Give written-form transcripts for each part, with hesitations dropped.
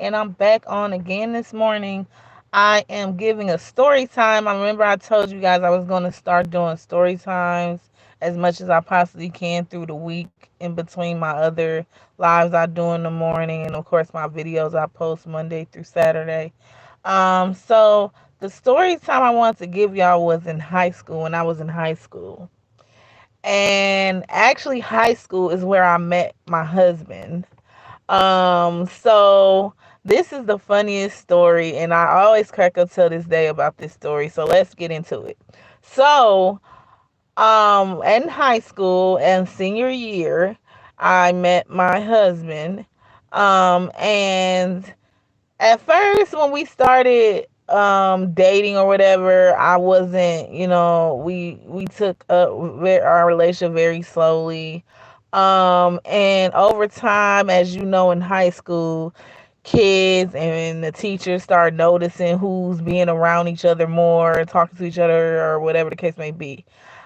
And I'm back on again this morning. I am giving a story time. I remember I told you guys I was going to start doing story times as much as I possibly can through the week in between my other lives I do in the morning and of course my videos I post Monday through Saturday. So the story time I wanted to give y'all was in high school when I was in high school. And actually high school is where I met my husband. So this is the funniest story, and I always crack up till this day about this story. So let's get into it. So, in high school and senior year, I met my husband. And at first when we started dating or whatever, I wasn't, we took up our relationship very slowly. And over time, as you know, in high school, kids and the teachers start noticing who's being around each other more, talking to each other, or whatever the case may be.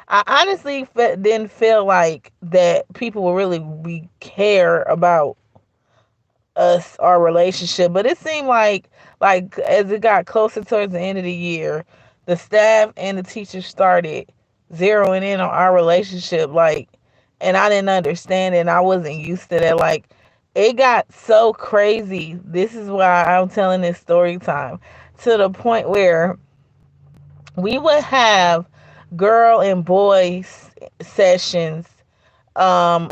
I honestly didn't feel like that people would really be care about us, our relationship, but it seemed like as it got closer towards the end of the year, the staff and the teachers started zeroing in on our relationship, and I didn't understand it, and I wasn't used to that. Like, it got so crazy. This is why I'm telling this story time, to the point where we would have girl and boy sessions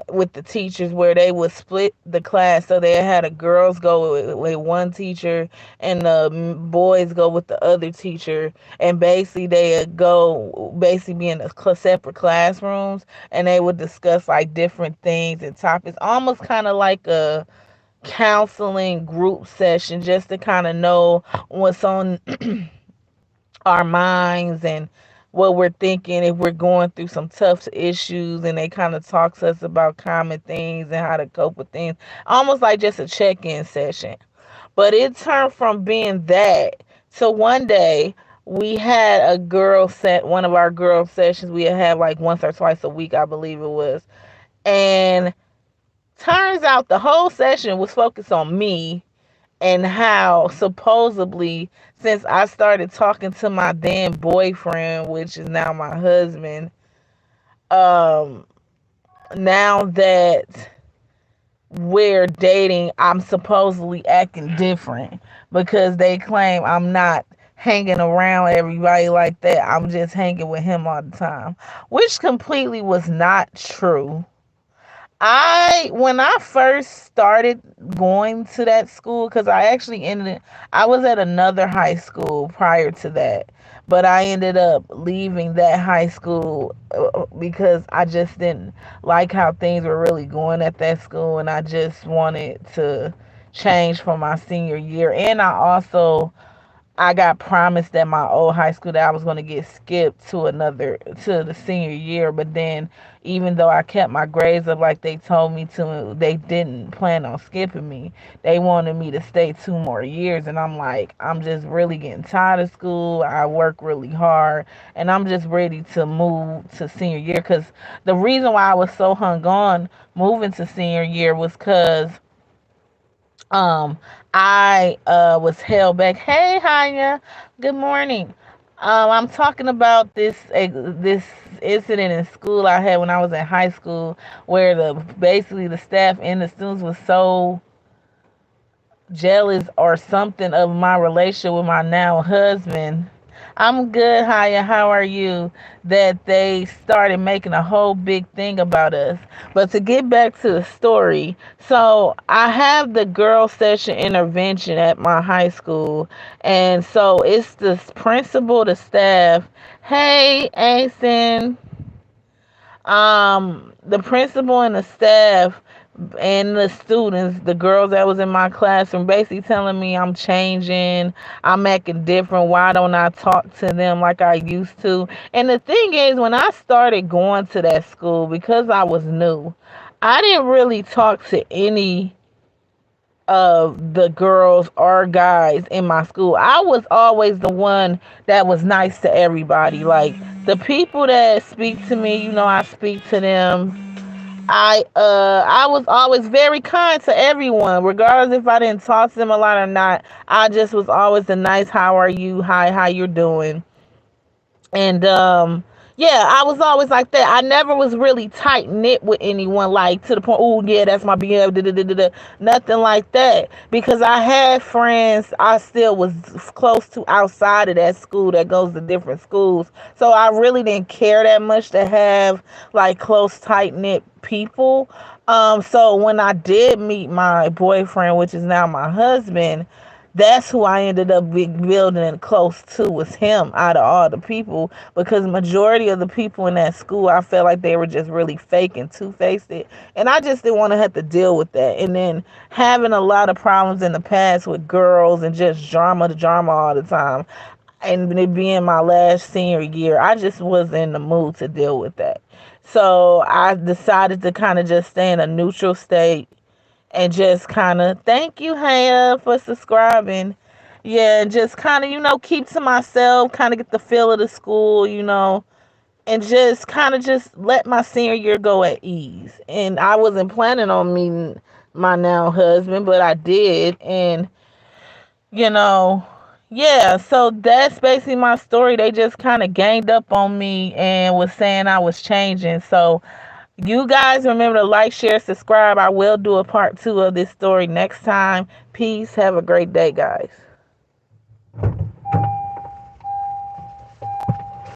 with the teachers, where they would split the class, so they had a girls go with one teacher and the boys go with the other teacher, and basically they would go basically be in the separate classrooms, and they would discuss like different things and topics, almost kind of like a counseling group session, just to kind of know what's on our minds and what we're thinking if we're going through some tough issues, and they kind of talk to us about common things and how to cope with things, almost like just a check-in session. But it turned from being that to one day we had one of our girl sessions we had like once or twice a week, I believe it was. And turns out the whole session was focused on me, and how supposedly, since I started talking to my then boyfriend, which is now my husband, um now that we're dating, I'm supposedly acting different, because they claim I'm not hanging around everybody like that. I'm just hanging with him all the time, which completely was not true. When I first started going to that school, because I was at another high school prior to that, but I ended up leaving that high school because I just didn't like how things were really going at that school, and I just wanted to change for my senior year. And I got promised at my old high school that I was going to get skipped to the senior year, but then even though I kept my grades up like they told me to, they didn't plan on skipping me. They wanted me to stay 2 more years, and I'm like, I'm just really getting tired of school. I work really hard, and I'm just ready to move to senior year, because the reason why I was so hung on moving to senior year was because um, I was held back. Hey, Hanya. Good morning. I'm talking about this incident in school I had when I was in high school, where basically the staff and the students was so jealous or something of my relationship with my now husband. I'm good, Haya. How are you? That they started making a whole big thing about us. But to get back to the story, so I have the girl session intervention at my high school. And so it's the principal, the staff. Hey, Asen. The principal and the staff and the students, the girls that was in my classroom, basically telling me I'm changing, I'm acting different. Why don't I talk to them like I used to? And the thing is, when I started going to that school, because I was new, I didn't really talk to any of the girls or guys in my school. I was always the one that was nice to everybody. Like, the people that speak to me, I speak to them. I was always very kind to everyone, regardless if I didn't talk to them a lot or not. I just was always a nice how are you, hi, how you're doing. And yeah, I was always like that. I never was really tight knit with anyone, like to the point, oh yeah, that's my BF, da, da, da, da, da. Nothing like that. Because I had friends I still was close to outside of that school that goes to different schools. So I really didn't care that much to have like close, tight knit people. So when I did meet my boyfriend, which is now my husband, that's who I ended up building close to, was him out of all the people, because majority of the people in that school, I felt like they were just really fake and two-faced it, and I just didn't want to have to deal with that. And then having a lot of problems in the past with girls and just drama to drama all the time, and it being my last senior year, I just wasn't in the mood to deal with that. So I decided to kind of just stay in a neutral state and just kind of thank you, Haya, for subscribing. Yeah, and just kind of, keep to myself, kind of get the feel of the school, and just kind of just let my senior year go at ease. And I wasn't planning on meeting my now husband, but I did. And, you know, yeah, so that's basically my story. They just kind of ganged up on me and was saying I was changing. So you guys remember to like, share, subscribe. I will do a part 2 of this story next time. Peace. Have a great day, guys.